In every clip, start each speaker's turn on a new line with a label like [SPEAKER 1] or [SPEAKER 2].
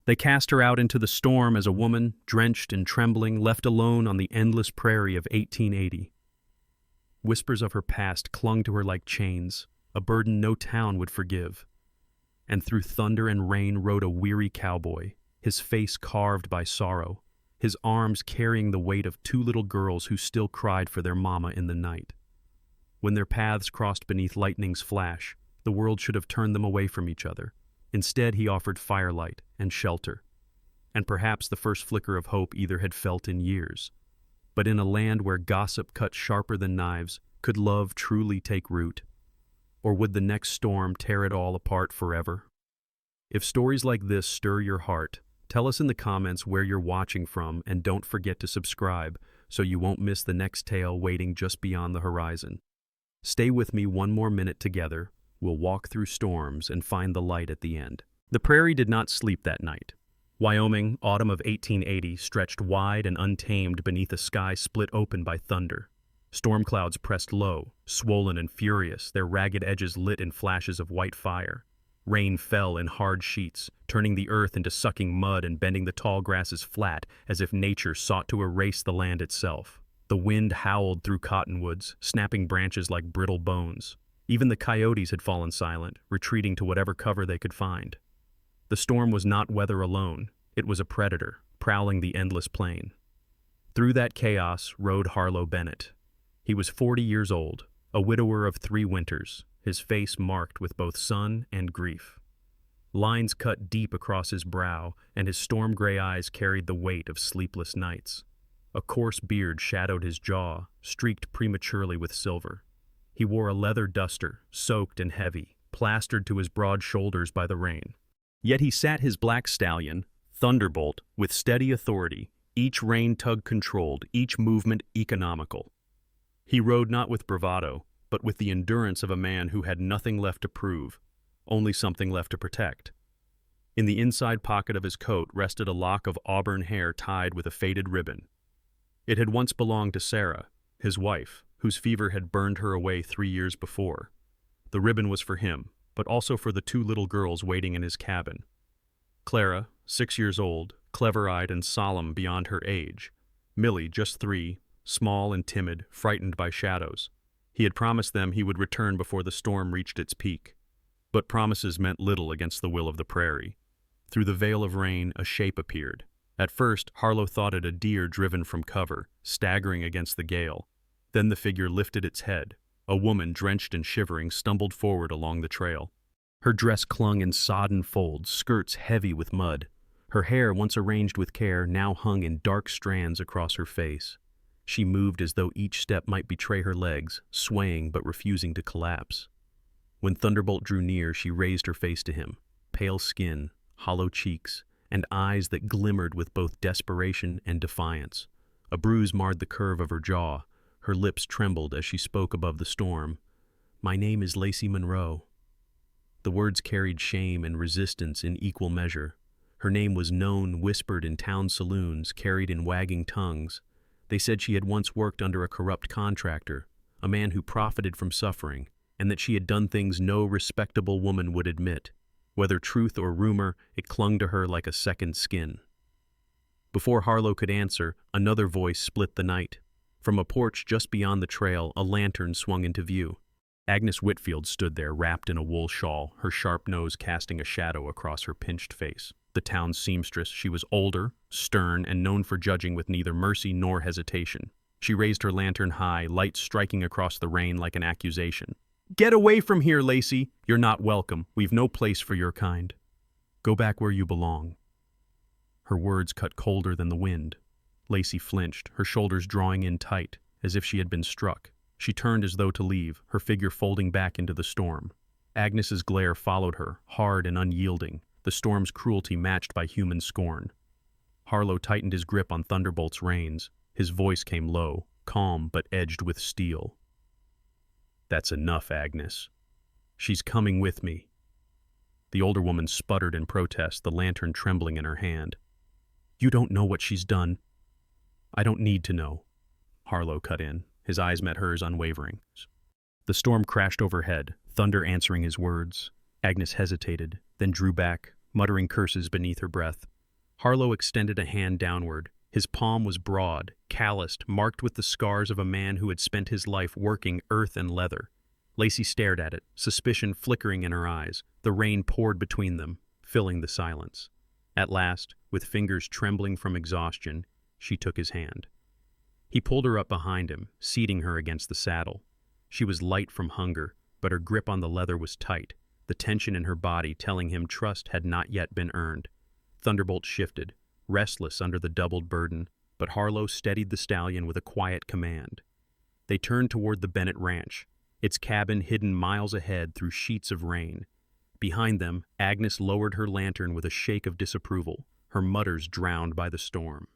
[SPEAKER 1] They cast her out into the storm as a woman, drenched and trembling, left alone on the endless prairie of 1880. Whispers of her past clung to her like chains, a burden no town would forgive. And through thunder and rain rode a weary cowboy, his face carved by sorrow, his arms carrying the weight of two little girls who still cried for their mama in the night. When their paths crossed beneath lightning's flash, the world should have turned them away from each other. Instead, he offered firelight and shelter, and perhaps the first flicker of hope either had felt in years. But in a land where gossip cut sharper than knives, could love truly take root? Or would the next storm tear it all apart forever? If stories like this stir your heart, tell us in the comments where you're watching from, and don't forget to subscribe so you won't miss the next tale waiting just beyond the horizon. Stay with me one more minute together. We'll walk through storms and find the light at the end. The prairie did not sleep that night. Wyoming, autumn of 1880, stretched wide and untamed beneath a sky split open by thunder. Storm clouds pressed low, swollen and furious, their ragged edges lit in flashes of white fire. Rain fell in hard sheets, turning the earth into sucking mud and bending the tall grasses flat as if nature sought to erase the land itself. The wind howled through cottonwoods, snapping branches like brittle bones. Even the coyotes had fallen silent, retreating to whatever cover they could find. The storm was not weather alone. It was a predator, prowling the endless plain. Through that chaos rode Harlow Bennett. He was 40 years old, a widower of 3 winters, his face marked with both sun and grief. Lines cut deep across his brow, and his storm-gray eyes carried the weight of sleepless nights. A coarse beard shadowed his jaw, streaked prematurely with silver. He wore a leather duster, soaked and heavy, plastered to his broad shoulders by the rain. Yet he sat his black stallion, Thunderbolt, with steady authority, each rein tug controlled, each movement economical. He rode not with bravado, but with the endurance of a man who had nothing left to prove, only something left to protect. In the inside pocket of his coat rested a lock of auburn hair tied with a faded ribbon. It had once belonged to Sarah, his wife, whose fever had burned her away 3 years before. The ribbon was for him, but also for the 2 little girls waiting in his cabin. Clara, 6 years old, clever-eyed and solemn beyond her age. Millie, just 3, small and timid, frightened by shadows. He had promised them he would return before the storm reached its peak. But promises meant little against the will of the prairie. Through the veil of rain, a shape appeared. At first, Harlow thought it a deer driven from cover, staggering against the gale. Then the figure lifted its head. A woman, drenched and shivering, stumbled forward along the trail. Her dress clung in sodden folds, skirts heavy with mud. Her hair, once arranged with care, now hung in dark strands across her face. She moved as though each step might betray her legs, swaying but refusing to collapse. When Thunderbolt drew near, she raised her face to him, pale skin, hollow cheeks, and eyes that glimmered with both desperation and defiance. A bruise marred the curve of her jaw. Her lips trembled as she spoke above the storm. "My name is Lacey Monroe." The words carried shame and resistance in equal measure. Her name was known, whispered in town saloons, carried in wagging tongues. They said she had once worked under a corrupt contractor, a man who profited from suffering, and that she had done things no respectable woman would admit. Whether truth or rumor, it clung to her like a second skin. Before Harlow could answer, another voice split the night. From a porch just beyond the trail, a lantern swung into view. Agnes Whitfield stood there, wrapped in a wool shawl, her sharp nose casting a shadow across her pinched face. The town's seamstress, she was older, stern, and known for judging with neither mercy nor hesitation. She raised her lantern high, light striking across the rain like an accusation. "Get away from here, Lacey! You're not welcome. We've no place for your kind. Go back where you belong." Her words cut colder than the wind. Lacey flinched, her shoulders drawing in tight, as if she had been struck. She turned as though to leave, her figure folding back into the storm. Agnes's glare followed her, hard and unyielding, the storm's cruelty matched by human scorn. Harlow tightened his grip on Thunderbolt's reins. His voice came low, calm but edged with steel. "That's enough, Agnes. She's coming with me." The older woman sputtered in protest, the lantern trembling in her hand. "You don't know what she's done." "I don't need to know," Harlow cut in. His eyes met hers unwavering. The storm crashed overhead, thunder answering his words. Agnes hesitated, then drew back, muttering curses beneath her breath. Harlow extended a hand downward. His palm was broad, calloused, marked with the scars of a man who had spent his life working earth and leather. Lacey stared at it, suspicion flickering in her eyes. The rain poured between them, filling the silence. At last, with fingers trembling from exhaustion, she took his hand. He pulled her up behind him, seating her against the saddle. She was light from hunger, but her grip on the leather was tight, the tension in her body telling him trust had not yet been earned. Thunderbolt shifted, restless under the doubled burden, but Harlow steadied the stallion with a quiet command. They turned toward the Bennett Ranch, its cabin hidden miles ahead through sheets of rain. Behind them, Agnes lowered her lantern with a shake of disapproval, her mutters drowned by the storm.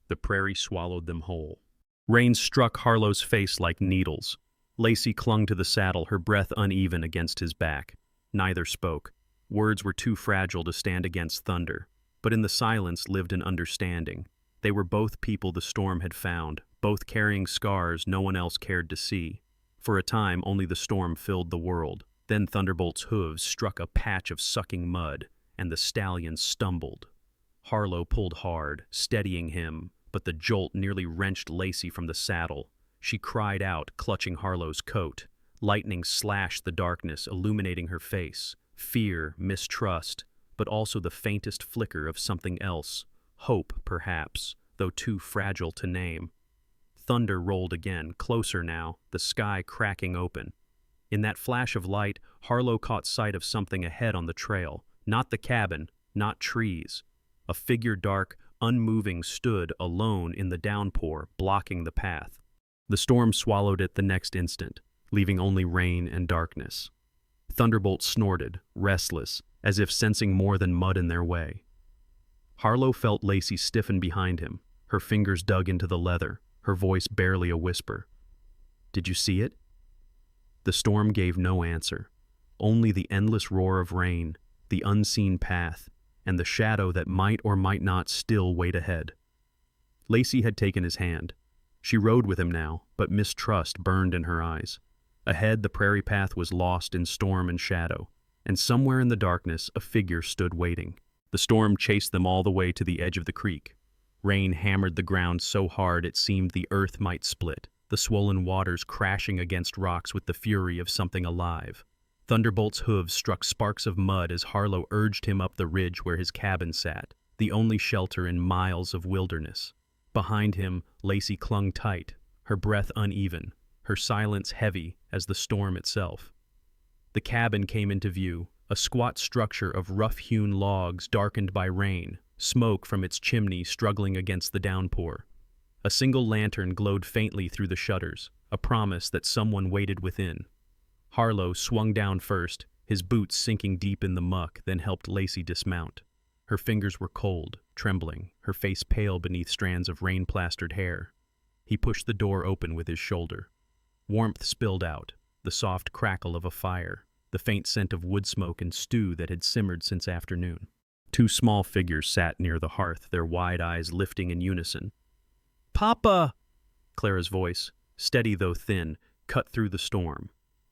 [SPEAKER 1] The prairie swallowed them whole. Rain struck Harlow's face like needles. Lacey clung to the saddle, her breath uneven against his back. Neither spoke. Words were too fragile to stand against thunder. But in the silence lived an understanding. They were both people the storm had found, both carrying scars no one else cared to see. For a time, only the storm filled the world. Then Thunderbolt's hooves struck a patch of sucking mud, and the stallion stumbled. Harlow pulled hard, steadying him, but the jolt nearly wrenched Lacey from the saddle. She cried out, clutching Harlow's coat. Lightning slashed the darkness, illuminating her face. Fear, mistrust, but also the faintest flicker of something else. Hope, perhaps, though too fragile to name. Thunder rolled again, closer now, the sky cracking open. In that flash of light, Harlow caught sight of something ahead on the trail. Not the cabin, not trees. A figure dark, unmoving, stood alone in the downpour, blocking the path. The storm swallowed it the next instant, leaving only rain and darkness. Thunderbolt snorted, restless, as if sensing more than mud in their way. Harlow felt Lacey stiffen behind him. Her fingers dug into the leather, her voice barely a whisper. "Did you see it?" The storm gave no answer. Only the endless roar of rain, the unseen path, and the shadow that might or might not still wait ahead. Lacey had taken his hand. She rode with him now, but mistrust burned in her eyes. Ahead, the prairie path was lost in storm and shadow, and somewhere in the darkness a figure stood waiting. The storm chased them all the way to the edge of the creek. Rain hammered the ground so hard it seemed the earth might split, the swollen waters crashing against rocks with the fury of something alive. Thunderbolt's hooves struck sparks of mud as Harlow urged him up the ridge where his cabin sat, the only shelter in miles of wilderness. Behind him, Lacey clung tight, her breath uneven, her silence heavy as the storm itself. The cabin came into view, a squat structure of rough-hewn logs darkened by rain, smoke from its chimney struggling against the downpour. A single lantern glowed faintly through the shutters, a promise that someone waited within. Harlow swung down first, his boots sinking deep in the muck, then helped Lacey dismount. Her fingers were cold, trembling, her face pale beneath strands of rain-plastered hair. He pushed the door open with his shoulder. Warmth spilled out, the soft crackle of a fire, the faint scent of wood smoke and stew that had simmered since afternoon. Two small figures sat near the hearth, their wide eyes lifting in unison. "Papa!" Clara's voice, steady though thin, cut through the storm.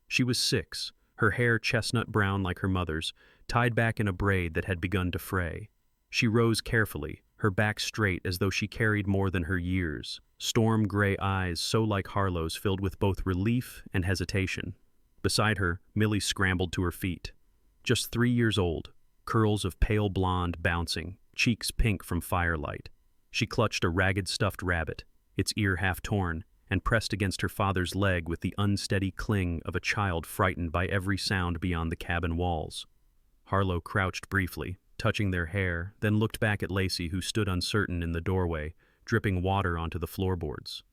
[SPEAKER 1] She was 6, her hair chestnut brown like her mother's, tied back in a braid that had begun to fray. She rose carefully, her back straight as though she carried more than her years, storm-gray eyes so like Harlow's filled with both relief and hesitation. Beside her, Millie scrambled to her feet. Just 3 years old, curls of pale blonde bouncing, cheeks pink from firelight. She clutched a ragged stuffed rabbit, its ear half torn, and pressed against her father's leg with the unsteady cling of a child frightened by every sound beyond the cabin walls. Harlow crouched briefly, touching their hair, then looked back at Lacey, who stood uncertain in the doorway, dripping water onto the floorboards.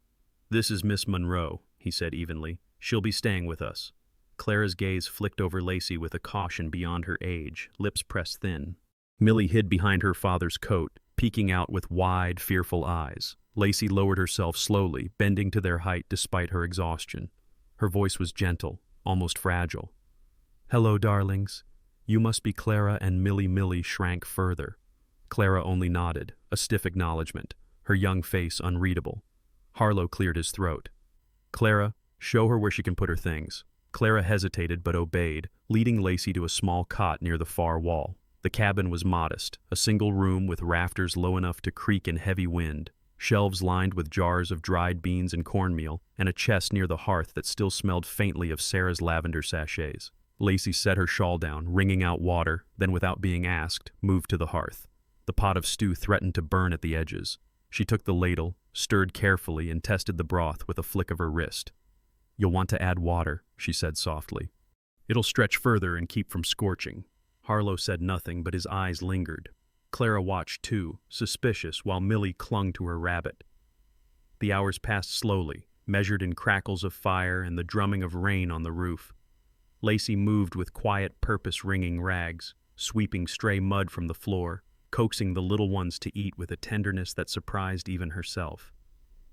[SPEAKER 1] "This is Miss Monroe," he said evenly. "She'll be staying with us." Clara's gaze flicked over Lacey with a caution beyond her age, lips pressed thin. Millie hid behind her father's coat, peeking out with wide, fearful eyes. Lacey lowered herself slowly, bending to their height despite her exhaustion. Her voice was gentle, almost fragile. "Hello, darlings. You must be Clara," and Millie shrank further. Clara only nodded, a stiff acknowledgement, her young face unreadable. Harlow cleared his throat. "Clara, show her where she can put her things." Clara hesitated but obeyed, leading Lacey to a small cot near the far wall. The The cabin was modest, a single room with rafters low enough to creak in heavy wind, shelves lined with jars of dried beans and cornmeal, and a chest near the hearth that still smelled faintly of Sarah's lavender sachets. Lacey set her shawl down, wringing out water, then without being asked, moved to the hearth. The pot of stew threatened to burn at the edges. She took the ladle, stirred carefully, and tested the broth with a flick of her wrist. "You'll want to add water," she said softly. "It'll stretch further and keep from scorching." Harlow said nothing, but his eyes lingered. Clara watched too, suspicious, while Millie clung to her rabbit. The hours passed slowly, measured in crackles of fire and the drumming of rain on the roof. Lacey moved with quiet purpose, wringing rags, sweeping stray mud from the floor, coaxing the little ones to eat with a tenderness that surprised even herself.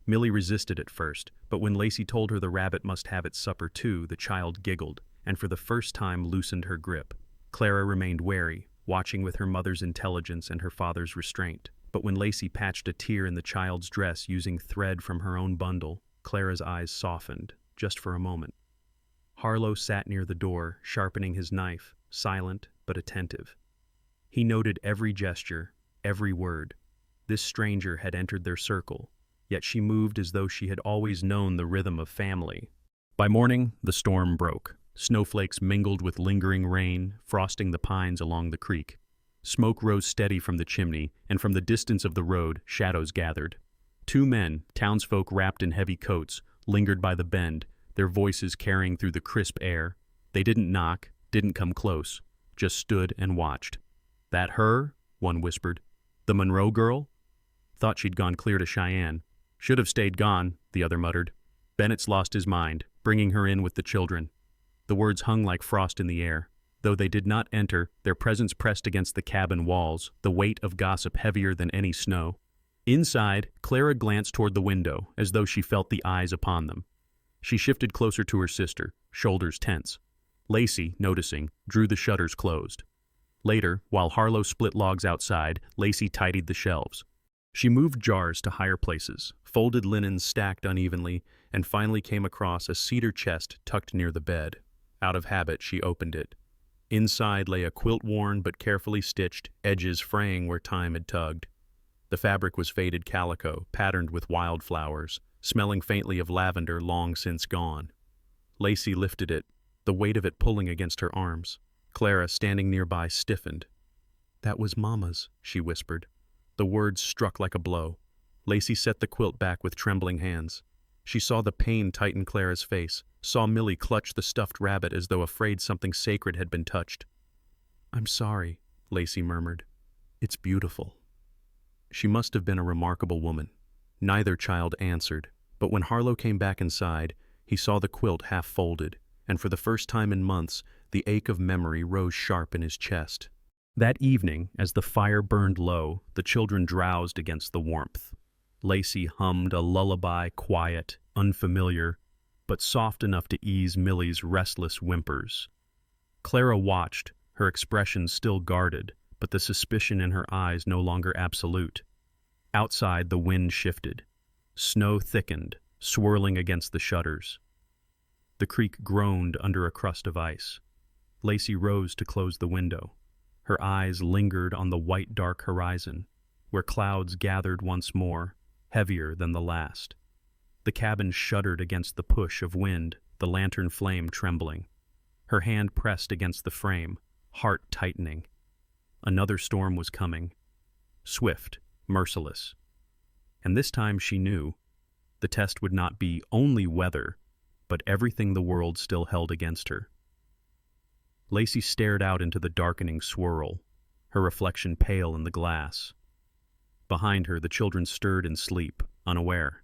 [SPEAKER 1] Millie resisted at first, but when Lacey told her the rabbit must have its supper too, the child giggled, and for the first time loosened her grip. Clara remained wary, watching with her mother's intelligence and her father's restraint. But when Lacey patched a tear in the child's dress using thread from her own bundle, Clara's eyes softened, just for a moment. Harlow sat near the door, sharpening his knife, silent but attentive. He noted every gesture, every word. This stranger had entered their circle, yet she moved as though she had always known the rhythm of family. By morning, the storm broke. Snowflakes mingled with lingering rain, frosting the pines along the creek. Smoke rose steady from the chimney, and from the distance of the road, shadows gathered. Two men, townsfolk wrapped in heavy coats, lingered by the bend, their voices carrying through the crisp air. They didn't knock, didn't come close, just stood and watched. "That her?" one whispered. "The Monroe girl? Thought she'd gone clear to Cheyenne. Should have stayed gone," the other muttered. "Bennett's lost his mind, bringing her in with the children." The words hung like frost in the air. Though they did not enter, their presence pressed against the cabin walls, the weight of gossip heavier than any snow. Inside, Clara glanced toward the window, as though she felt the eyes upon them. She shifted closer to her sister, shoulders tense. Lacey, noticing, drew the shutters closed. Later, while Harlow split logs outside, Lacey tidied the shelves. She moved jars to higher places, folded linens stacked unevenly, and finally came across a cedar chest tucked near the bed. Out of habit, she opened it. Inside lay a quilt worn but carefully stitched, edges fraying where time had tugged. The fabric was faded calico, patterned with wildflowers, smelling faintly of lavender long since gone. Lacey lifted it, the weight of it pulling against her arms. Clara, standing nearby, stiffened. "That was Mama's," she whispered. The words struck like a blow. Lacey set the quilt back with trembling hands. She saw the pain tighten Clara's face, saw Millie clutch the stuffed rabbit as though afraid something sacred had been touched. "I'm sorry," Lacey murmured. "It's beautiful." She must have been a remarkable woman. Neither child answered, but when Harlow came back inside, he saw the quilt half folded, and for the first time in months, the ache of memory rose sharp in his chest. That evening, as the fire burned low, the children drowsed against the warmth. Lacey hummed a lullaby, quiet, unfamiliar, but soft enough to ease Millie's restless whimpers. Clara watched, her expression still guarded, but the suspicion in her eyes no longer absolute. Outside, the wind shifted. Snow thickened, swirling against the shutters. The creek groaned under a crust of ice. Lacey rose to close the window. Her eyes lingered on the white dark horizon, where clouds gathered once more, heavier than the last. The cabin shuddered against the push of wind, the lantern flame trembling. Her hand pressed against the frame, heart tightening. Another storm was coming. Swift, merciless. And this time she knew. The test would not be only weather, but everything the world still held against her. Lacey stared out into the darkening swirl, her reflection pale in the glass. Behind her, the children stirred in sleep, unaware.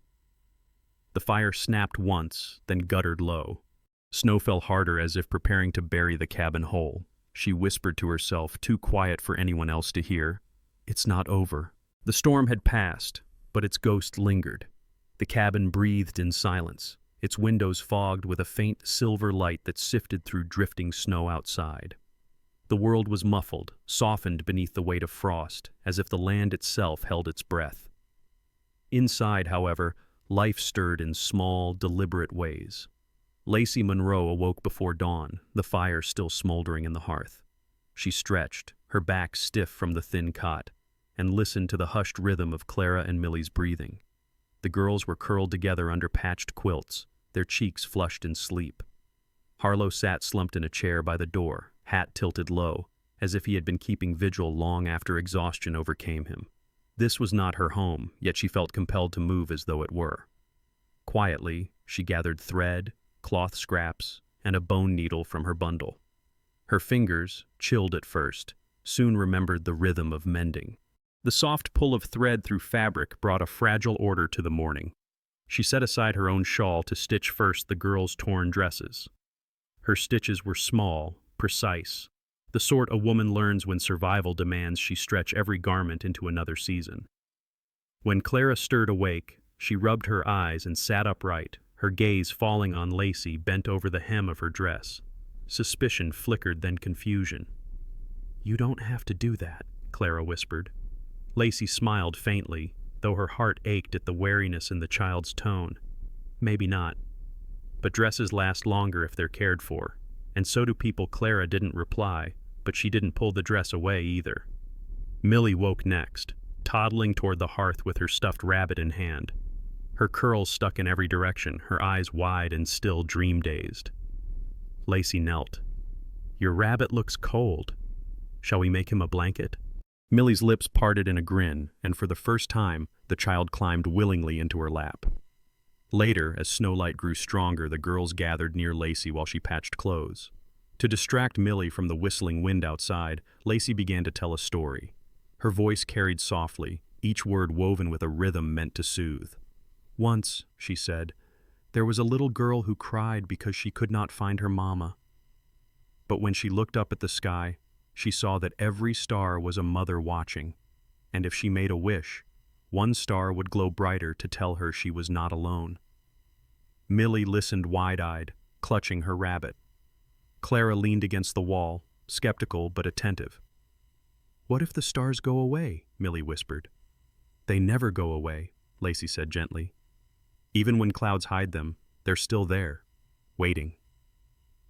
[SPEAKER 1] The fire snapped once, then guttered low. Snow fell harder as if preparing to bury the cabin whole. She whispered to herself, too quiet for anyone else to hear, "It's not over." The storm had passed, but its ghost lingered. The cabin breathed in silence, its windows fogged with a faint silver light that sifted through drifting snow outside. The world was muffled, softened beneath the weight of frost, as if the land itself held its breath. Inside, however, life stirred in small, deliberate ways. Lacey Monroe awoke before dawn, the fire still smoldering in the hearth. She stretched, her back stiff from the thin cot, and listened to the hushed rhythm of Clara and Millie's breathing. The girls were curled together under patched quilts, their cheeks flushed in sleep. Harlow sat slumped in a chair by the door, hat tilted low, as if he had been keeping vigil long after exhaustion overcame him. This was not her home, yet she felt compelled to move as though it were. Quietly, she gathered thread, cloth scraps, and a bone needle from her bundle. Her fingers, chilled at first, soon remembered the rhythm of mending. The soft pull of thread through fabric brought a fragile order to the morning. She set aside her own shawl to stitch first the girls' torn dresses. Her stitches were small, precise, the sort a woman learns when survival demands she stretch every garment into another season. When Clara stirred awake, she rubbed her eyes and sat upright, her gaze falling on Lacey bent over the hem of her dress. Suspicion flickered, then confusion. "You don't have to do that," Clara whispered. Lacey smiled faintly, though her heart ached at the wariness in the child's tone. "Maybe not. But dresses last longer if they're cared for, and so do people." Clara didn't reply, but she didn't pull the dress away either. Millie woke next, toddling toward the hearth with her stuffed rabbit in hand. Her curls stuck in every direction, her eyes wide and still dream-dazed. Lacey knelt. "Your rabbit looks cold. Shall we make him a blanket?" Millie's lips parted in a grin, and for the first time, the child climbed willingly into her lap. Later, as snowlight grew stronger, the girls gathered near Lacey while she patched clothes. To distract Millie from the whistling wind outside, Lacey began to tell a story. Her voice carried softly, each word woven with a rhythm meant to soothe. "Once," she said, "there was a little girl who cried because she could not find her mama. But when she looked up at the sky, she saw that every star was a mother watching, and if she made a wish, one star would glow brighter to tell her she was not alone." Millie listened wide-eyed, clutching her rabbit. Clara leaned against the wall, skeptical but attentive. "What if the stars go away?" Millie whispered. "They never go away," Lacey said gently. "Even when clouds hide them, they're still there, waiting."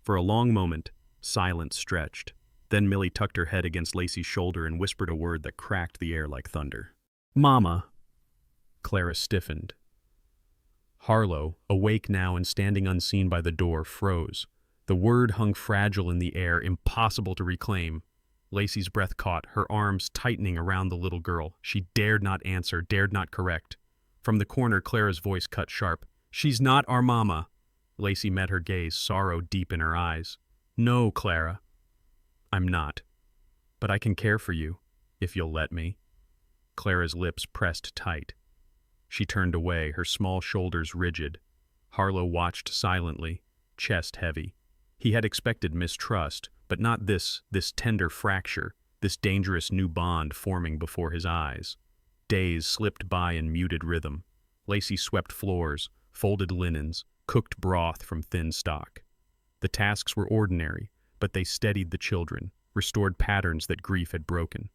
[SPEAKER 1] For a long moment, silence stretched. Then Millie tucked her head against Lacey's shoulder and whispered a word that cracked the air like thunder. "Mama." Clara stiffened. Harlow, awake now and standing unseen by the door, froze. The word hung fragile in the air, impossible to reclaim. Lacey's breath caught, her arms tightening around the little girl. She dared not answer, dared not correct. From the corner, Clara's voice cut sharp. "She's not our mama." Lacey met her gaze, sorrow deep in her eyes. "No, Clara. I'm not. But I can care for you, if you'll let me." Clara's lips pressed tight. She turned away, her small shoulders rigid. Harlow watched silently, chest heavy. He had expected mistrust, but not this tender fracture, this dangerous new bond forming before his eyes. Days slipped by in muted rhythm. Lacey swept floors, folded linens, cooked broth from thin stock. The tasks were ordinary, but they steadied the children, restored patterns that grief had broken.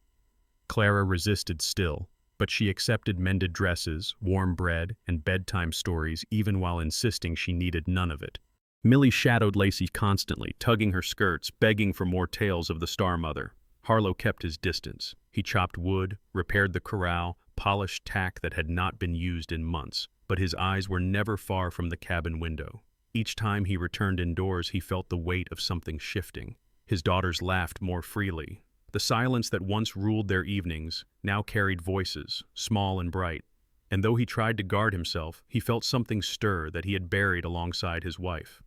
[SPEAKER 1] Clara resisted still, but she accepted mended dresses, warm bread, and bedtime stories even while insisting she needed none of it. Millie shadowed Lacey constantly, tugging her skirts, begging for more tales of the Star Mother. Harlow kept his distance. He chopped wood, repaired the corral, polished tack that had not been used in months, but his eyes were never far from the cabin window. Each time he returned indoors, he felt the weight of something shifting. His daughters laughed more freely. The silence that once ruled their evenings now carried voices, small and bright. And though he tried to guard himself, he felt something stir that he had buried alongside his wife.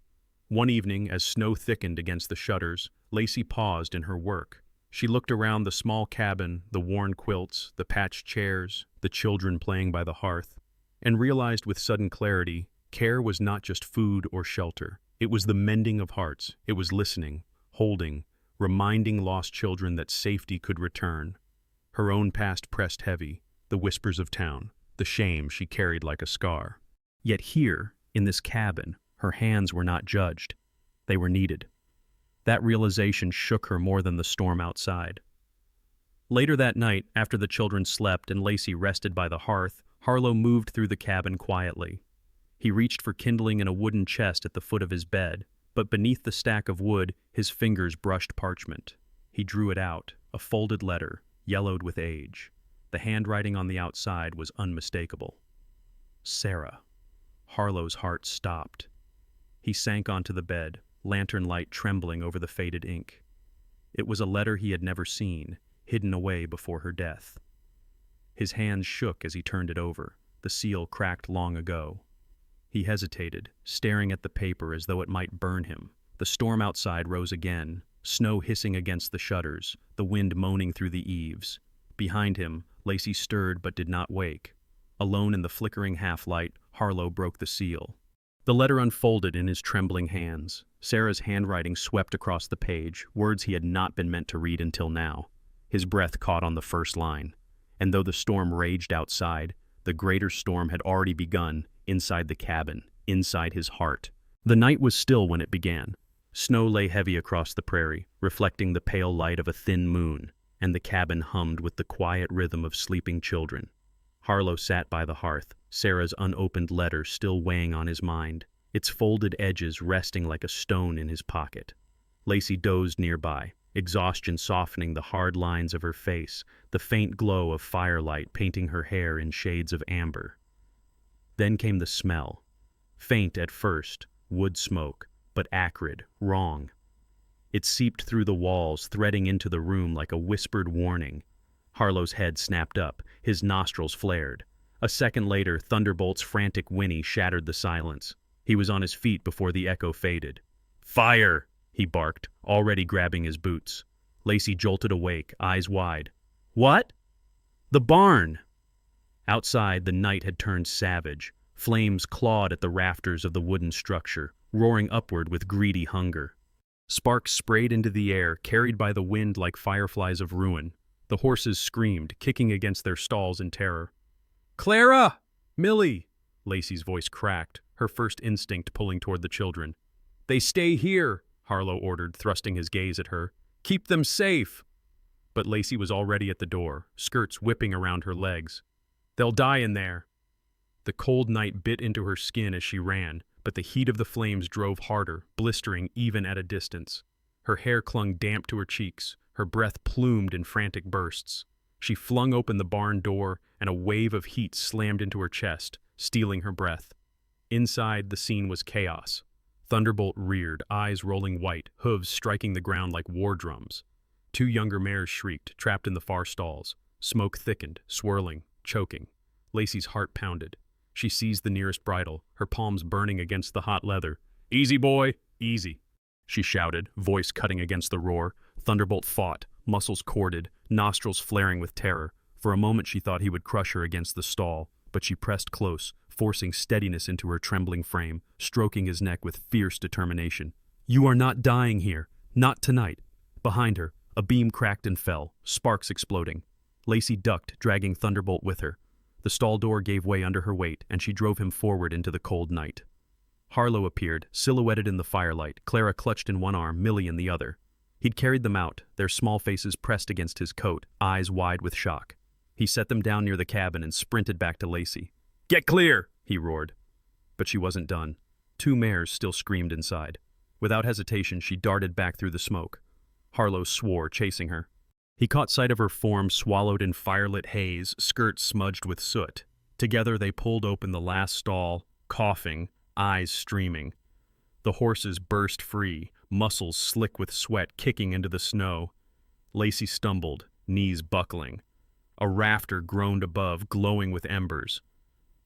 [SPEAKER 1] One evening, as snow thickened against the shutters, Lacey paused in her work. She looked around the small cabin, the worn quilts, the patched chairs, the children playing by the hearth, and realized with sudden clarity, care was not just food or shelter. It was the mending of hearts. It was listening, holding, reminding lost children that safety could return. Her own past pressed heavy, the whispers of town, the shame she carried like a scar. Yet here, in this cabin, her hands were not judged. They were needed. That realization shook her more than the storm outside. Later that night, after the children slept and Lacey rested by the hearth, Harlow moved through the cabin quietly. He reached for kindling in a wooden chest at the foot of his bed, but beneath the stack of wood, his fingers brushed parchment. He drew it out, A folded letter, yellowed with age. The handwriting on the outside was unmistakable. Sarah. Harlow's heart stopped. He sank onto the bed, lantern light trembling over the faded ink. It was a letter he had never seen, hidden away before her death. His hands shook as he turned it over, the seal cracked long ago. He hesitated, staring at the paper as though it might burn him. The storm outside rose again, snow hissing against the shutters, the wind moaning through the eaves. Behind him, Lacey stirred but did not wake. Alone in the flickering half-light, Harlow broke the seal. The letter unfolded in his trembling hands. Sarah's handwriting swept across the page, words he had not been meant to read until now. His breath caught on the first line. And though the storm raged outside, the greater storm had already begun inside the cabin, inside his heart. The night was still when it began. Snow lay heavy across the prairie, reflecting the pale light of a thin moon, and the cabin hummed with the quiet rhythm of sleeping children. Harlow sat by the hearth, Sarah's unopened letter still weighing on his mind, its folded edges resting like a stone in his pocket. Lacey dozed nearby, exhaustion softening the hard lines of her face, the faint glow of firelight painting her hair in shades of amber. Then came the smell. Faint at first, wood smoke, but acrid, wrong. It seeped through the walls, threading into the room like a whispered warning. Harlow's head snapped up, his nostrils flared. A second later, Thunderbolt's frantic whinny shattered the silence. He was on his feet before the echo faded. "Fire!" he barked, already grabbing his boots. Lacey jolted awake, eyes wide. "What?" "The barn!" Outside, the night had turned savage. Flames clawed at the rafters of the wooden structure, roaring upward with greedy hunger. Sparks sprayed into the air, carried by the wind like fireflies of ruin. The horses screamed, kicking against their stalls in terror. "Clara! Millie!" Lacey's voice cracked, her first instinct pulling toward the children. "They stay here," Harlow ordered, thrusting his gaze at her. "Keep them safe!" But Lacey was already at the door, skirts whipping around her legs. "They'll die in there." The cold night bit into her skin as she ran, but the heat of the flames drove harder, blistering even at a distance. Her hair clung damp to her cheeks, her breath plumed in frantic bursts. She flung open the barn door, and a wave of heat slammed into her chest, stealing her breath. Inside, the scene was chaos. Thunderbolt reared, eyes rolling white, hooves striking the ground like war drums. Two younger mares shrieked, trapped in the far stalls. Smoke thickened, swirling, choking. Lacey's heart pounded. She seized the nearest bridle, her palms burning against the hot leather. "Easy, boy, easy," she shouted, voice cutting against the roar. Thunderbolt fought, muscles corded, nostrils flaring with terror. For a moment she thought he would crush her against the stall, but she pressed close, forcing steadiness into her trembling frame, stroking his neck with fierce determination. "You are not dying here. Not tonight." Behind her, a beam cracked and fell, sparks exploding. Lacey ducked, dragging Thunderbolt with her. The stall door gave way under her weight, and she drove him forward into the cold night. Harlow appeared, silhouetted in the firelight, Clara clutched in one arm, Millie in the other. He'd carried them out, their small faces pressed against his coat, eyes wide with shock. He set them down near the cabin and sprinted back to Lacey. "Get clear!" he roared. But she wasn't done. Two mares still screamed inside. Without hesitation, she darted back through the smoke. Harlow swore, chasing her. He caught sight of her form swallowed in firelit haze, skirts smudged with soot. Together they pulled open the last stall, coughing, eyes streaming. The horses burst free, muscles slick with sweat kicking into the snow. Lacey stumbled, knees buckling. A rafter groaned above, glowing with embers.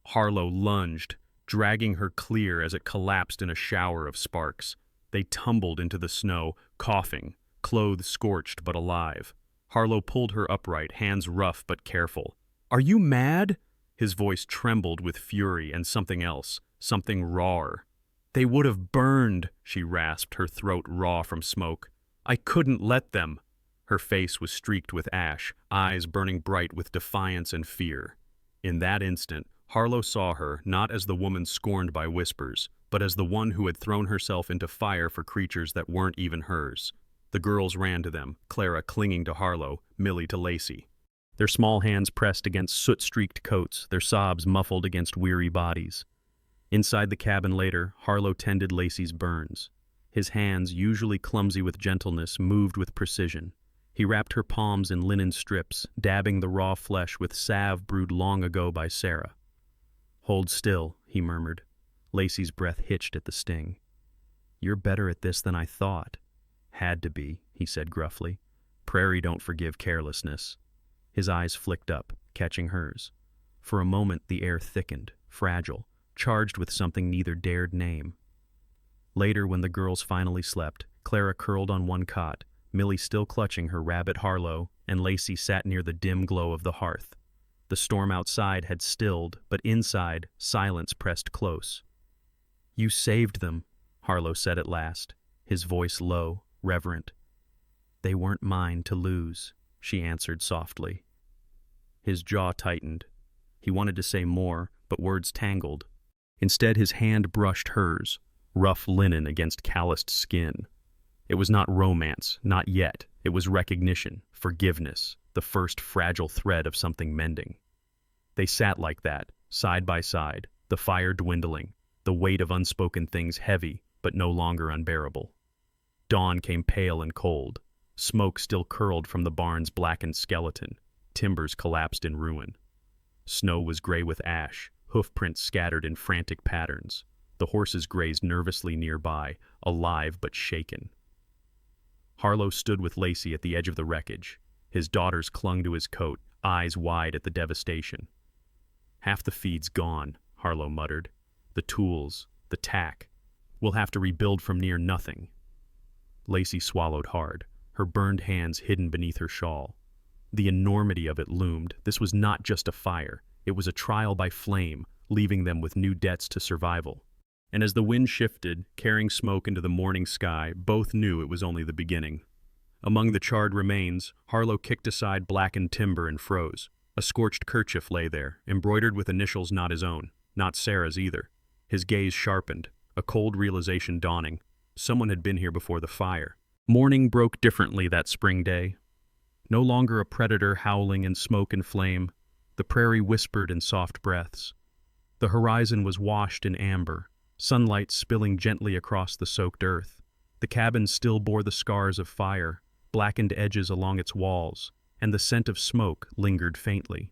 [SPEAKER 1] Harlow lunged, dragging her clear as it collapsed in a shower of sparks. They tumbled into the snow, coughing, clothes scorched but alive. Harlow pulled her upright, hands rough but careful. "Are you mad?" His voice trembled with fury and something else, something rawer. "They would have burned," she rasped, her throat raw from smoke. "I couldn't let them." Her face was streaked with ash, eyes burning bright with defiance and fear. In that instant, Harlow saw her not as the woman scorned by whispers, but as the one who had thrown herself into fire for creatures that weren't even hers. The girls ran to them, Clara clinging to Harlow, Millie to Lacey. Their small hands pressed against soot-streaked coats, their sobs muffled against weary bodies. Inside the cabin later, Harlow tended Lacey's burns. His hands, usually clumsy with gentleness, moved with precision. He wrapped her palms in linen strips, dabbing the raw flesh with salve brewed long ago by Sarah. "Hold still," he murmured. Lacey's breath hitched at the sting. "You're better at this than I thought." "Had to be," he said gruffly. "Prairie don't forgive carelessness." His eyes flicked up, catching hers. For a moment the air thickened, fragile, charged with something neither dared name. Later, when the girls finally slept, Clara curled on one cot, Millie still clutching her rabbit Harlow, and Lacey sat near the dim glow of the hearth. The storm outside had stilled, but inside, silence pressed close. "You saved them," Harlow said at last, his voice low, reverent. "They weren't mine to lose," she answered softly. His jaw tightened. He wanted to say more, but words tangled. Instead, his hand brushed hers, rough linen against calloused skin. It was not romance, not yet. It was recognition, forgiveness, the first fragile thread of something mending. They sat like that, side by side, the fire dwindling, the weight of unspoken things heavy, but no longer unbearable. Dawn came pale and cold. Smoke still curled from the barn's blackened skeleton. Timbers collapsed in ruin. Snow was gray with ash, hoofprints scattered in frantic patterns. The horses grazed nervously nearby, alive but shaken. Harlow stood with Lacey at the edge of the wreckage. His daughters clung to his coat, eyes wide at the devastation. "Half the feed's gone," Harlow muttered. "The tools, the tack. We'll have to rebuild from near nothing." Lacey swallowed hard, her burned hands hidden beneath her shawl. The enormity of it loomed. This was not just a fire. It was a trial by flame, leaving them with new debts to survival. And as the wind shifted, carrying smoke into the morning sky, both knew it was only the beginning. Among the charred remains, Harlow kicked aside blackened timber and froze. A scorched kerchief lay there, embroidered with initials not his own, not Sarah's either. His gaze sharpened, a cold realization dawning. Someone had been here before the fire. Morning broke differently that spring day. No longer a predator howling in smoke and flame, the prairie whispered in soft breaths. The horizon was washed in amber, sunlight spilling gently across the soaked earth. The cabin still bore the scars of fire, blackened edges along its walls, and the scent of smoke lingered faintly.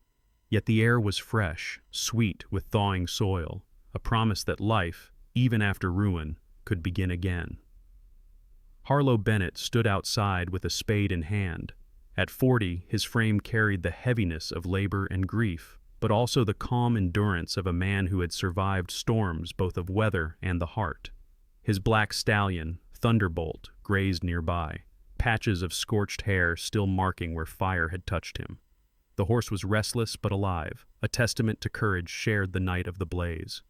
[SPEAKER 1] Yet the air was fresh, sweet with thawing soil, a promise that life, even after ruin, could begin again. Harlow Bennett stood outside with a spade in hand. At 40, his frame carried the heaviness of labor and grief, but also the calm endurance of a man who had survived storms both of weather and the heart. His black stallion, Thunderbolt, grazed nearby, patches of scorched hair still marking where fire had touched him. The horse was restless but alive, a testament to courage shared the night of the blaze.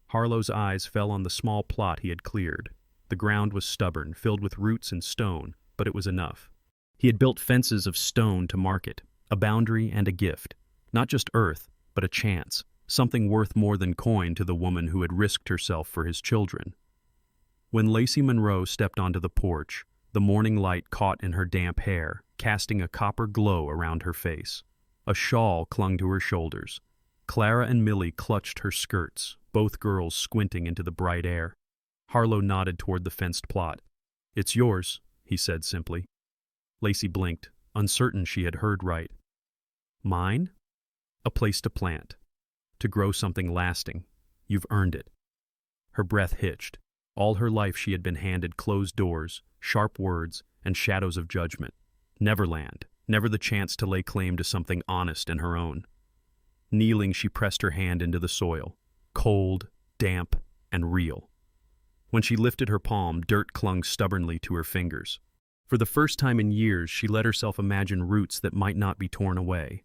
[SPEAKER 1] Harlow's eyes fell on the small plot he had cleared. The ground was stubborn, filled with roots and stone, but it was enough. He had built fences of stone to mark it, a boundary and a gift. Not just earth, but a chance, something worth more than coin to the woman who had risked herself for his children. When Lacey Monroe stepped onto the porch, the morning light caught in her damp hair, casting a copper glow around her face. A shawl clung to her shoulders. Clara and Millie clutched her skirts, both girls squinting into the bright air. Harlow nodded toward the fenced plot. "It's yours," he said simply. Lacey blinked, uncertain she had heard right. "Mine? A place to plant. To grow something lasting. You've earned it." Her breath hitched. All her life she had been handed closed doors, sharp words, and shadows of judgment. Neverland, never the chance to lay claim to something honest and her own. Kneeling, she pressed her hand into the soil, cold, damp, and real. When she lifted her palm, dirt clung stubbornly to her fingers. For the first time in years, she let herself imagine roots that might not be torn away.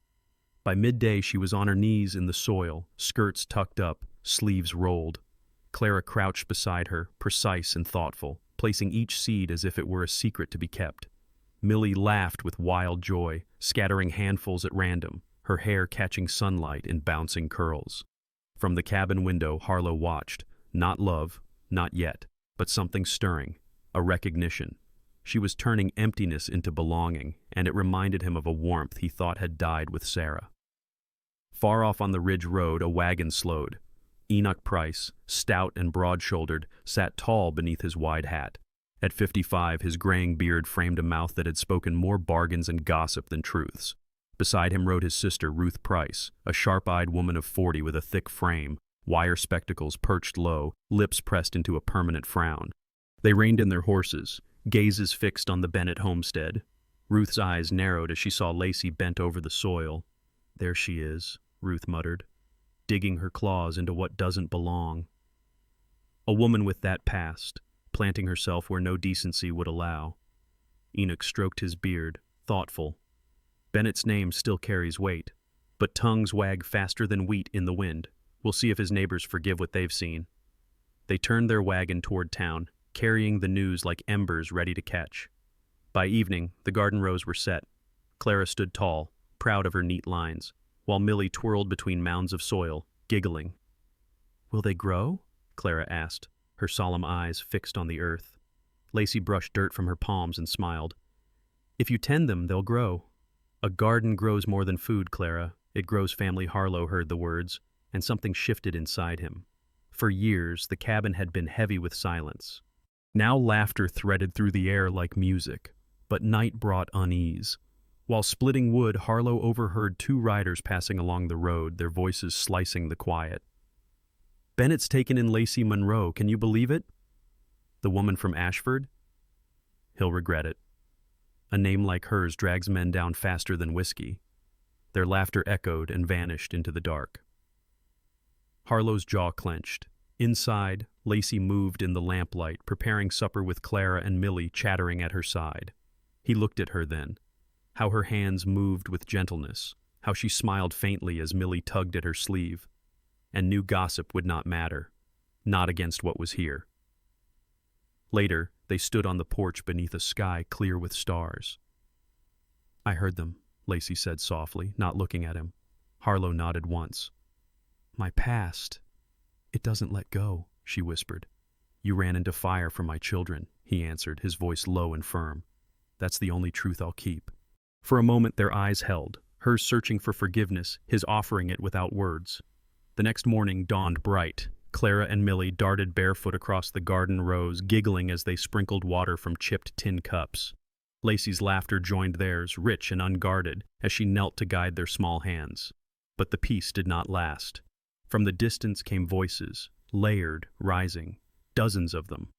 [SPEAKER 1] By midday, she was on her knees in the soil, skirts tucked up, sleeves rolled. Clara crouched beside her, precise and thoughtful, placing each seed as if it were a secret to be kept. Millie laughed with wild joy, scattering handfuls at random, her hair catching sunlight in bouncing curls. From the cabin window, Harlow watched, not love, not yet, but something stirring, a recognition. She was turning emptiness into belonging, and it reminded him of a warmth he thought had died with Sarah. Far off on the ridge road, a wagon slowed. Enoch Price, stout and broad-shouldered, sat tall beneath his wide hat. At 55, his graying beard framed a mouth that had spoken more bargains and gossip than truths. Beside him rode his sister, Ruth Price, a sharp-eyed woman of 40 with a thick frame, wire spectacles perched low, lips pressed into a permanent frown. They reined in their horses, gazes fixed on the Bennett homestead. Ruth's eyes narrowed as she saw Lacey bent over the soil. "There she is," Ruth muttered, "digging her claws into what doesn't belong." A woman with that past, planting herself where no decency would allow. Enoch stroked his beard, thoughtful. Bennett's name still carries weight, but tongues wag faster than wheat in the wind. We'll see if his neighbors forgive what they've seen. They turned their wagon toward town, carrying the news like embers ready to catch. By evening, the garden rows were set. Clara stood tall, proud of her neat lines, while Millie twirled between mounds of soil, giggling. "Will they grow?" Clara asked, her solemn eyes fixed on the earth. Lacey brushed dirt from her palms and smiled. "If you tend them, they'll grow." "A garden grows more than food, Clara. It grows family." Harlow heard the words, and something shifted inside him. For years, the cabin had been heavy with silence. Now laughter threaded through the air like music, but night brought unease. While splitting wood, Harlow overheard two riders passing along the road, their voices slicing the quiet. "Bennett's taken in Lacey Monroe, can you believe it?" "The woman from Ashford?" "He'll regret it. A name like hers drags men down faster than whiskey." Their laughter echoed and vanished into the dark. Harlow's jaw clenched. Inside, Lacey moved in the lamplight, preparing supper with Clara and Millie chattering at her side. He looked at her then. How her hands moved with gentleness, how she smiled faintly as Millie tugged at her sleeve, and knew gossip would not matter, not against what was here. Later, they stood on the porch beneath a sky clear with stars. "I heard them," Lacey said softly, not looking at him. Harlow nodded once. "My past, it doesn't let go," she whispered. "You ran into fire for my children," he answered, his voice low and firm. "That's the only truth I'll keep." For a moment their eyes held, hers searching for forgiveness, his offering it without words. The next morning dawned bright. Clara and Millie darted barefoot across the garden rows, giggling as they sprinkled water from chipped tin cups. Lacey's laughter joined theirs, rich and unguarded, as she knelt to guide their small hands. But the peace did not last. From the distance came voices, layered, rising, dozens of them.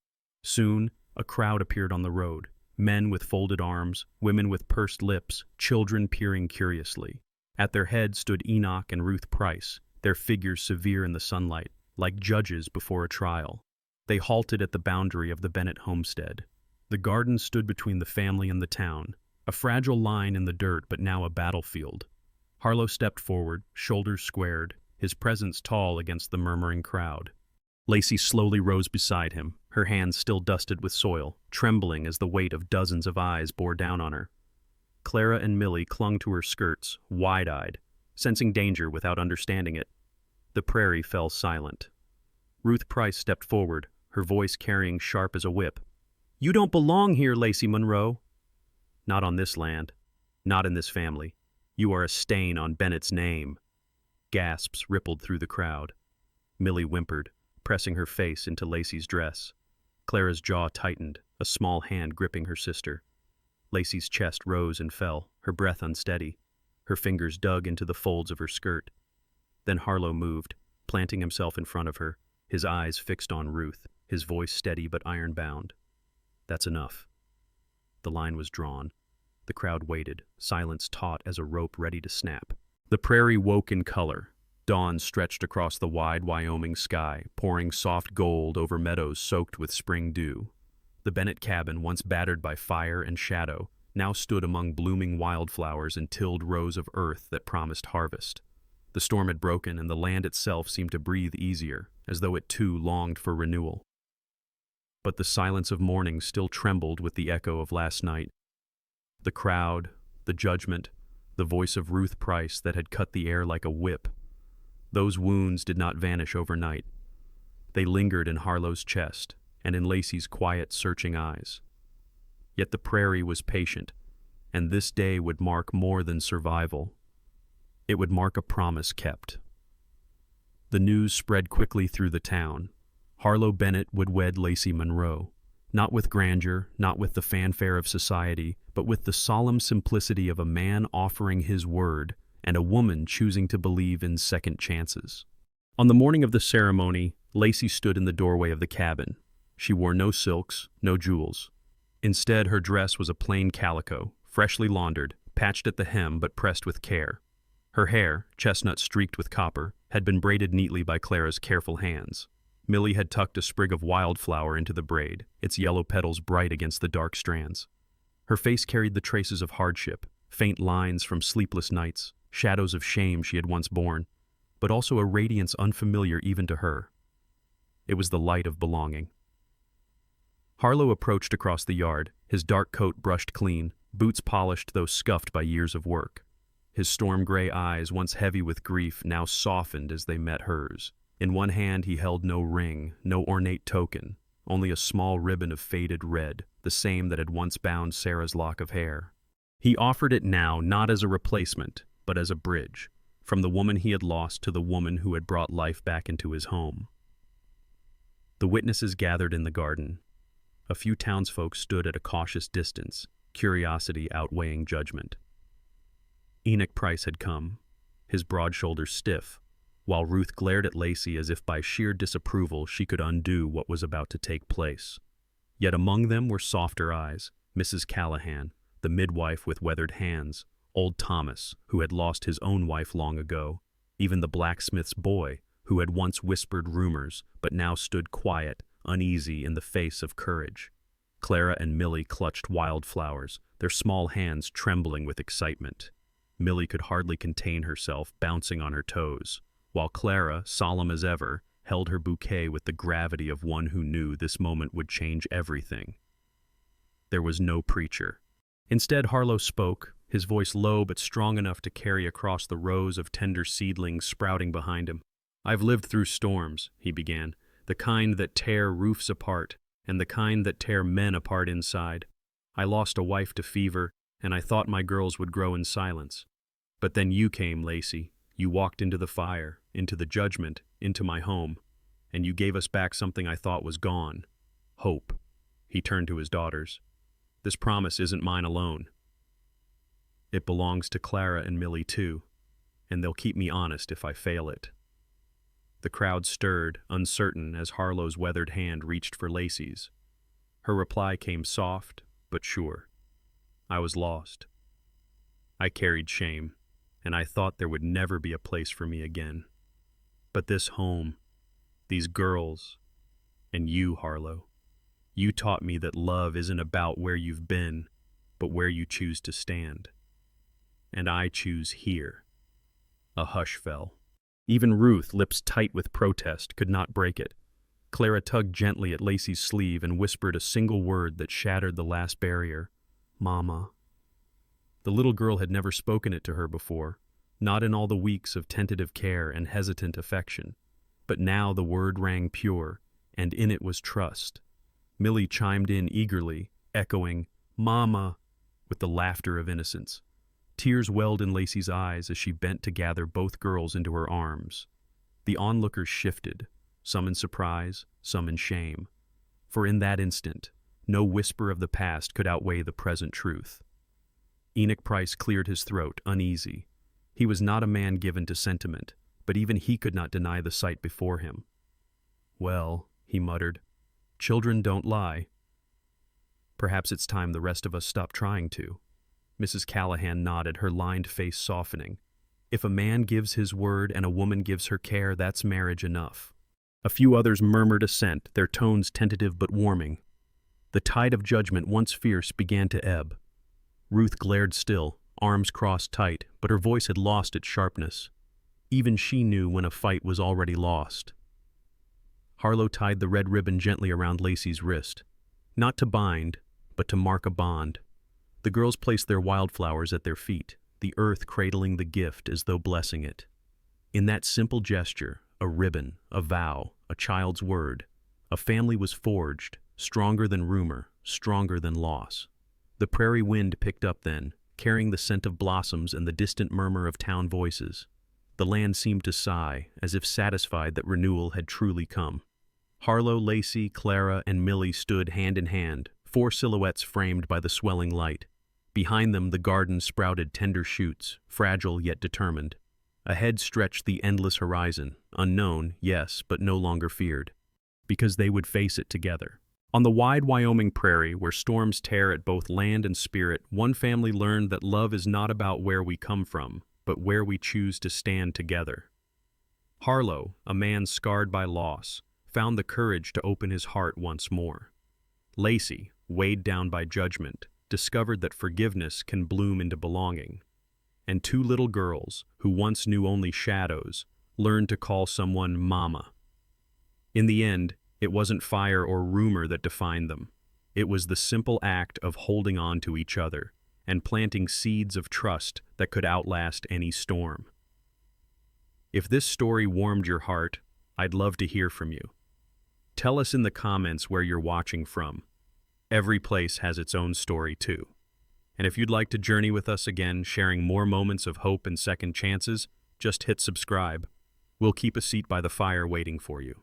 [SPEAKER 1] Soon, a crowd appeared on the road, men with folded arms, women with pursed lips, children peering curiously. At their head stood Enoch and Ruth Price, their figures severe in the sunlight, like judges before a trial. They halted at the boundary of the Bennett homestead. The garden stood between the family and the town, a fragile line in the dirt but now a battlefield. Harlow stepped forward, shoulders squared, his presence tall against the murmuring crowd. Lacey slowly rose beside him, her hands still dusted with soil, trembling as the weight of dozens of eyes bore down on her. Clara and Millie clung to her skirts, wide-eyed, sensing danger without understanding it. The prairie fell silent. Ruth Price stepped forward, her voice carrying sharp as a whip. "You don't belong here, Lacey Monroe." "Not on this land. Not in this family. You are a stain on Bennett's name." Gasps rippled through the crowd. Millie whimpered, pressing her face into Lacey's dress. Clara's jaw tightened, a small hand gripping her sister. Lacey's chest rose and fell, her breath unsteady. Her fingers dug into the folds of her skirt. Then Harlow moved, planting himself in front of her, his eyes fixed on Ruth, his voice steady but iron-bound. "That's enough." The line was drawn. The crowd waited, silence taut as a rope ready to snap. The prairie woke in color. Dawn stretched across the wide Wyoming sky, pouring soft gold over meadows soaked with spring dew. The Bennett cabin, once battered by fire and shadow, now stood among blooming wildflowers and tilled rows of earth that promised harvest. The storm had broken, and the land itself seemed to breathe easier, as though it too longed for renewal. But the silence of morning still trembled with the echo of last night. The crowd, the judgment, the voice of Ruth Price that had cut the air like a whip. Those wounds did not vanish overnight. They lingered in Harlow's chest and in Lacey's quiet, searching eyes. Yet the prairie was patient, and this day would mark more than survival. It would mark a promise kept. The news spread quickly through the town. Harlow Bennett would wed Lacey Monroe. not with grandeur, not with the fanfare of society, but with the solemn simplicity of a man offering his word and a woman choosing to believe in second chances. On the morning of the ceremony, Lacey stood in the doorway of the cabin. She wore no silks, no jewels. Instead, her dress was a plain calico, freshly laundered, patched at the hem but pressed with care. Her hair, chestnut streaked with copper, had been braided neatly by Clara's careful hands. Millie had tucked a sprig of wildflower into the braid, its yellow petals bright against the dark strands. Her face carried the traces of hardship, faint lines from sleepless nights, shadows of shame she had once borne, but also a radiance unfamiliar even to her. It was the light of belonging. Harlow approached across the yard, his dark coat brushed clean, boots polished though scuffed by years of work. His storm-gray eyes, once heavy with grief, now softened as they met hers. In one hand he held no ring, no ornate token, only a small ribbon of faded red, the same that had once bound Sarah's lock of hair. He offered it now not as a replacement, but as a bridge, from the woman he had lost to the woman who had brought life back into his home. The witnesses gathered in the garden. A few townsfolk stood at a cautious distance, curiosity outweighing judgment. Enoch Price had come, his broad shoulders stiff, while Ruth glared at Lacey as if by sheer disapproval she could undo what was about to take place. Yet among them were softer eyes, Mrs. Callahan, the midwife with weathered hands, old Thomas, who had lost his own wife long ago, even the blacksmith's boy, who had once whispered rumors but now stood quiet, uneasy in the face of courage. Clara and Millie clutched wildflowers, their small hands trembling with excitement. Millie could hardly contain herself, bouncing on her toes, while Clara, solemn as ever, held her bouquet with the gravity of one who knew this moment would change everything. There was no preacher. Instead, Harlow spoke, his voice low but strong enough to carry across the rows of tender seedlings sprouting behind him. "I've lived through storms," he began, "the kind that tear roofs apart, and the kind that tear men apart inside. I lost a wife to fever, and I thought my girls would grow in silence. But then you came, Lacey. You walked into the fire, into the judgment, into my home, and you gave us back something I thought was gone. Hope." He turned to his daughters. "This promise isn't mine alone. It belongs to Clara and Millie too, and they'll keep me honest if I fail it." The crowd stirred, uncertain, as Harlow's weathered hand reached for Lacey's. Her reply came soft, but sure. "I was lost. I carried shame, and I thought there would never be a place for me again. But this home, these girls, and you, Harlow, you taught me that love isn't about where you've been, but where you choose to stand. And I choose here." A hush fell. Even Ruth, lips tight with protest, could not break it. Clara tugged gently at Lacey's sleeve and whispered a single word that shattered the last barrier. "Mama." The little girl had never spoken it to her before, not in all the weeks of tentative care and hesitant affection. But now the word rang pure, and in it was trust. Millie chimed in eagerly, echoing, "Mama," with the laughter of innocence. Tears welled in Lacey's eyes as she bent to gather both girls into her arms. The onlookers shifted, some in surprise, some in shame. For in that instant, no whisper of the past could outweigh the present truth. Enoch Price cleared his throat, uneasy. He was not a man given to sentiment, but even he could not deny the sight before him. "Well," he muttered, "children don't lie. Perhaps it's time the rest of us stop trying to." Mrs. Callahan nodded, her lined face softening. "If a man gives his word and a woman gives her care, that's marriage enough." A few others murmured assent, their tones tentative but warming. The tide of judgment, once fierce, began to ebb. Ruth glared still, arms crossed tight, but her voice had lost its sharpness. Even she knew when a fight was already lost. Harlow tied the red ribbon gently around Lacey's wrist, not to bind, but to mark a bond. The girls placed their wildflowers at their feet, the earth cradling the gift as though blessing it. In that simple gesture, a ribbon, a vow, a child's word, a family was forged, stronger than rumor, stronger than loss. The prairie wind picked up then, carrying the scent of blossoms and the distant murmur of town voices. The land seemed to sigh, as if satisfied that renewal had truly come. Harlow, Lacey, Clara, and Millie stood hand in hand, 4 silhouettes framed by the swelling light. Behind them, the garden sprouted tender shoots, fragile yet determined. Ahead stretched the endless horizon, unknown, yes, but no longer feared, because they would face it together. On the wide Wyoming prairie, where storms tear at both land and spirit, one family learned that love is not about where we come from, but where we choose to stand together. Harlow, a man scarred by loss, found the courage to open his heart once more. Lacey, weighed down by judgment, discovered that forgiveness can bloom into belonging. And 2 little girls, who once knew only shadows, learned to call someone Mama. In the end, it wasn't fire or rumor that defined them. It was the simple act of holding on to each other and planting seeds of trust that could outlast any storm. If this story warmed your heart, I'd love to hear from you. Tell us in the comments where you're watching from. Every place has its own story too. And if you'd like to journey with us again, sharing more moments of hope and second chances, just hit subscribe. We'll keep a seat by the fire waiting for you.